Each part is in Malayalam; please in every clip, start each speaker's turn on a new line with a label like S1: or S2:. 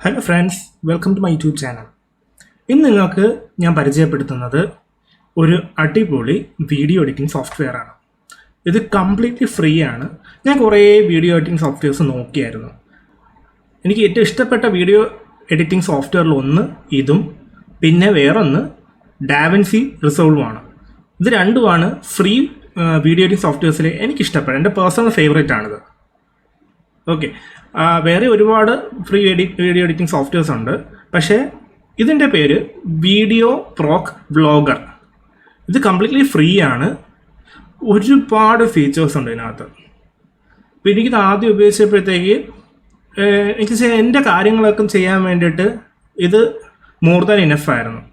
S1: Hello friends, welcome to my YouTube channel. ഇന്ന് നിങ്ങൾക്ക് ഞാൻ പരിചയപ്പെടുത്തുന്നത് ഒരു അടിപൊളി വീഡിയോ എഡിറ്റിംഗ് സോഫ്റ്റ്വെയർ ആണ്. ഇത് കംപ്ലീറ്റ്ലി ഫ്രീ ആണ്. ഞാൻ കുറേ വീഡിയോ എഡിറ്റിംഗ് സോഫ്റ്റ്വെയർസ് നോക്കിയായിരുന്നു. എനിക്ക് ഏറ്റവും ഇഷ്ടപ്പെട്ട വീഡിയോ എഡിറ്റിംഗ് സോഫ്റ്റ്വെയറിൽ ഒന്ന് ഇതും, പിന്നെ വേറൊന്ന് ഡാവിൻസി റിസോൾവ് ആണ്. ഇത് രണ്ടുമാണ് ഫ്രീ വീഡിയോ എഡിറ്റിംഗ് സോഫ്റ്റ്വെയർസിൽ എനിക്കിഷ്ടപ്പെട്ട എൻ്റെ പേഴ്സണൽ ഫേവറേറ്റ് ആണിത്. ഓക്കെ, വേറെ ഒരുപാട് ഫ്രീ വീഡിയോ എഡിറ്റിംഗ് സോഫ്റ്റ്വെയർസ് ഉണ്ട്. പക്ഷേ ഇതിൻ്റെ പേര് വീഡിയോ പ്രോക് വ്ളോഗർ. ഇത് കംപ്ലീറ്റ്ലി ഫ്രീ ആണ്. ഒരുപാട് ഫീച്ചേഴ്സ് ഉണ്ട് ഇതിനകത്ത്. അപ്പോൾ എനിക്കിത് ആദ്യം ഉപയോഗിച്ചപ്പോഴത്തേക്ക് എനിക്ക് എൻ്റെ കാര്യങ്ങളൊക്കെ ചെയ്യാൻ വേണ്ടിയിട്ട് ഇത് മോർ ദാൻ ഇനഫ് ആയിരുന്നു.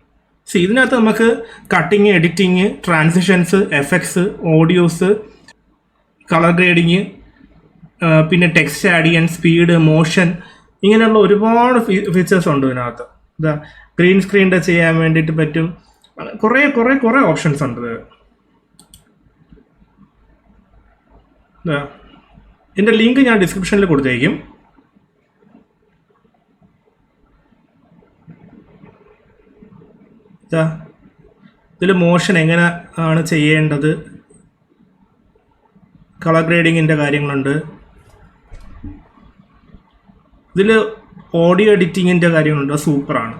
S1: ഇതിനകത്ത് നമുക്ക് cutting, editing, transitions, effects, audios, colour grading, പിന്നെ ടെക്സ്റ്റ് ആഡ് ചെയ്യാൻ, സ്പീഡ്, മോഷൻ, ഇങ്ങനെയുള്ള ഒരുപാട് ഫീച്ചേഴ്സ് ഉണ്ട് ഇതിനകത്ത്. ഇതാ ഗ്രീൻ സ്ക്രീനിൻ്റെ ചെയ്യാൻ വേണ്ടിയിട്ട് പറ്റും. കുറേ ഓപ്ഷൻസ് ഉണ്ട്. ഇതിൻ്റെ ലിങ്ക് ഞാൻ ഡിസ്ക്രിപ്ഷനിൽ കൊടുത്തേക്കും. ഇതിൽ മോഷൻ എങ്ങനെ ആണ് ചെയ്യേണ്ടത്, കളർ ഗ്രേഡിങ്ങിൻ്റെ കാര്യങ്ങളുണ്ട്. ഇതിൽ ഓഡിയോ എഡിറ്റിങ്ങിൻ്റെ കാര്യങ്ങളുണ്ട്, സൂപ്പറാണ്.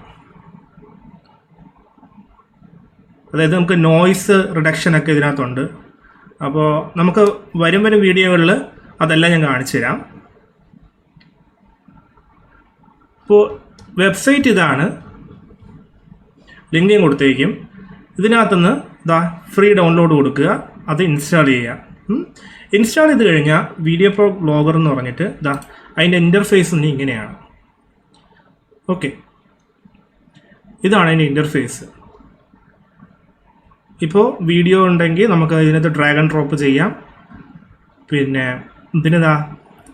S1: അതായത് നമുക്ക് നോയ്സ് റിഡക്ഷനൊക്കെ ഇതിനകത്തുണ്ട്. അപ്പോൾ നമുക്ക് വരും വീഡിയോകളിൽ അതെല്ലാം ഞാൻ കാണിച്ചു തരാം. ഇപ്പോൾ വെബ്സൈറ്റ് ഇതാണ്, ലിങ്ക് ഞാൻ കൊടുത്തേക്കും. ഇതിനകത്തുനിന്ന് ഫ്രീ ഡൗൺലോഡ് കൊടുക്കുക, അത് ഇൻസ്റ്റാൾ ചെയ്യുക. ഇൻസ്റ്റാൾ ചെയ്ത് കഴിഞ്ഞാൽ വീഡിയോ പ്രോ വ്ളോഗർ എന്ന് പറഞ്ഞിട്ട് അതിൻ്റെ ഇൻ്റർഫേസ് ഇങ്ങനെയാണ്. ഓക്കെ, ഇതാണ് അതിൻ്റെ ഇൻ്റർഫേസ്. ഇപ്പോൾ വീഡിയോ ഉണ്ടെങ്കിൽ നമുക്ക് ഇതിനകത്ത് ഡ്രാഗ് ആൻഡ് ഡ്രോപ്പ് ചെയ്യാം. പിന്നെ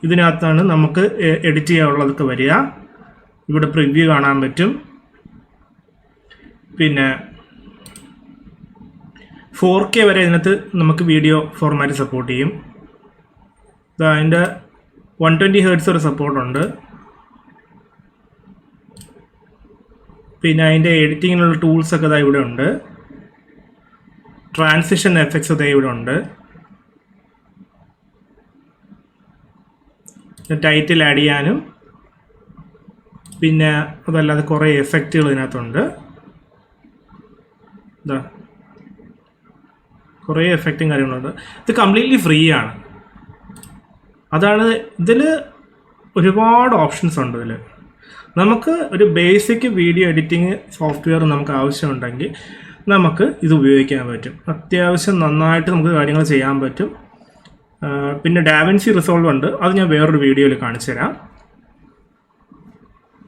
S1: ഇതിനകത്താണ് നമുക്ക് എഡിറ്റ് ചെയ്യാനുള്ളതൊക്കെ വരിക. ഇവിടെ പ്രിവ്യൂ കാണാൻ പറ്റും. പിന്നെ 4K വരെ ഇതിനകത്ത് നമുക്ക് വീഡിയോ ഫോർമാറ്റ് സപ്പോർട്ട് ചെയ്യും. അതിൻ്റെ 120 Hz ഒരു സപ്പോർട്ടുണ്ട്. പിന്നെ അതിൻ്റെ എഡിറ്റിങ്ങിനുള്ള ടൂൾസൊക്കെ ഇവിടെ ഉണ്ട്. ട്രാൻസിഷൻ എഫക്ട്സ് ഇവിടെ ഉണ്ട്. ടൈറ്റിൽ ആഡ് ചെയ്യാനും പിന്നെ അതല്ലാതെ കുറേ എഫക്റ്റുകൾ ഇതിനകത്തുണ്ട്. കുറേ എഫക്റ്റും കാര്യങ്ങളുണ്ട്. ഇത് കംപ്ലീറ്റ്ലി ഫ്രീ ആണ്. അതാണ് ഇതിൽ ഒരുപാട് ഓപ്ഷൻസ് ഉണ്ട്. ഇതിൽ നമുക്ക് ഒരു ബേസിക് വീഡിയോ എഡിറ്റിംഗ് സോഫ്റ്റ്വെയർ നമുക്ക് ആവശ്യമുണ്ടെങ്കിൽ നമുക്ക് ഇത് ഉപയോഗിക്കാൻ പറ്റും. അത്യാവശ്യം നന്നായിട്ട് നമുക്ക് കാര്യങ്ങൾ ചെയ്യാൻ പറ്റും. പിന്നെ ഡാവിൻസി റിസോൾവ് ഉണ്ട്, അത് ഞാൻ വേറൊരു വീഡിയോയിൽ കാണിച്ചു തരാം.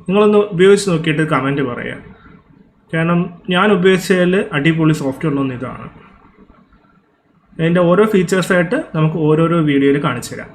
S1: നിങ്ങളൊന്ന് ഉപയോഗിച്ച് നോക്കിയിട്ട് കമൻറ്റ് പറയുക. കാരണം ഞാൻ ഉപയോഗിച്ചതിൽ അടിപൊളി സോഫ്റ്റ്വെയറിലൊന്നും ഇതാണ്. അതിൻ്റെ ഓരോ ഫീച്ചേഴ്സായിട്ട് നമുക്ക് ഓരോരോ വീഡിയോയിൽ കാണിച്ചു തരാം.